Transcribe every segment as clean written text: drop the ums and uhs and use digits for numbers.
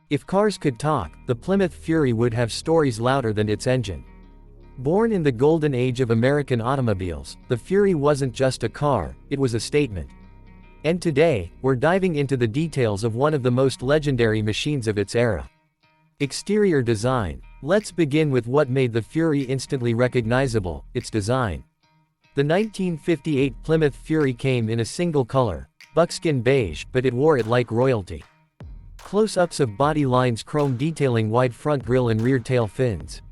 If cars could talk, the Plymouth Fury would have stories louder than its engine. Born in the golden age of American automobiles, the Fury wasn't just a car, it was a statement. And today, we're diving into the details of one of the most legendary machines of its era. Exterior design. Let's begin with what made the Fury instantly recognizable, its design. The 1958 Plymouth Fury came in a single color, buckskin beige, but it wore it like royalty. Close-ups of body lines, chrome detailing, wide front grille and rear tail fins.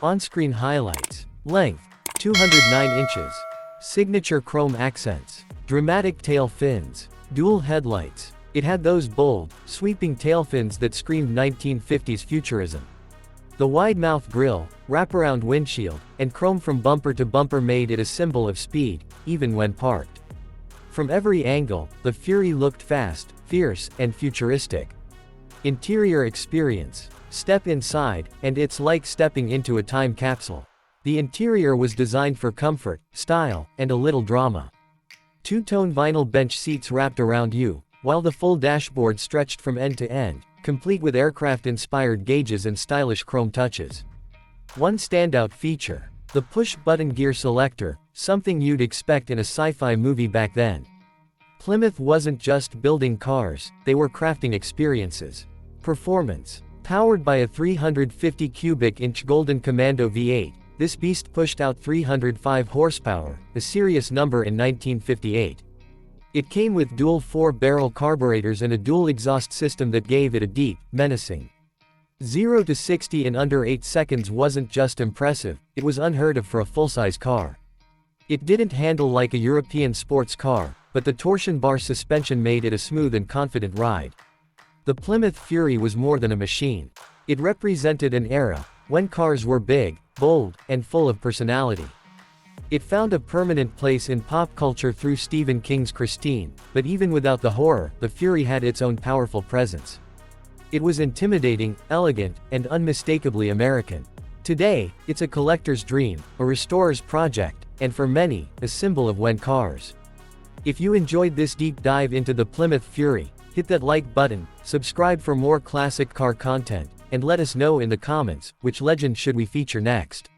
On-screen highlights. Length, 209 inches. Signature chrome accents. Dramatic tail fins. Dual headlights. It had those bold, sweeping tail fins that screamed 1950s futurism. The wide-mouth grille, wraparound windshield, and chrome from bumper to bumper made it a symbol of speed, even when parked. From every angle, the Fury looked fast, fierce, and futuristic. Interior experience. Step inside, and it's like stepping into a time capsule. The interior was designed for comfort, style, and a little drama. Two-tone vinyl bench seats wrapped around you, while the full dashboard stretched from end to end, complete with aircraft-inspired gauges and stylish chrome touches. One standout feature. The push-button gear selector, something you'd expect in a sci-fi movie back then. Plymouth wasn't just building cars, they were crafting experiences. Performance. Powered by a 350 cubic inch Golden Commando V8, this beast pushed out 305 horsepower, a serious number in 1958. It came with dual 4-barrel carburetors and a dual exhaust system that gave it a deep, menacing 0 to 60 in under 8 seconds wasn't just impressive, it was unheard of for a full-size car. It didn't handle like a European sports car, but the torsion bar suspension made it a smooth and confident ride. The Plymouth Fury was more than a machine. It represented an era, when cars were big, bold, and full of personality. It found a permanent place in pop culture through Stephen King's Christine, but even without the horror, the Fury had its own powerful presence. It was intimidating, elegant, and unmistakably American. Today, it's a collector's dream, a restorer's project, and for many, a symbol of when cars. If you enjoyed this deep dive into the Plymouth Fury, hit that like button, subscribe for more classic car content, and let us know in the comments, which legend should we feature next.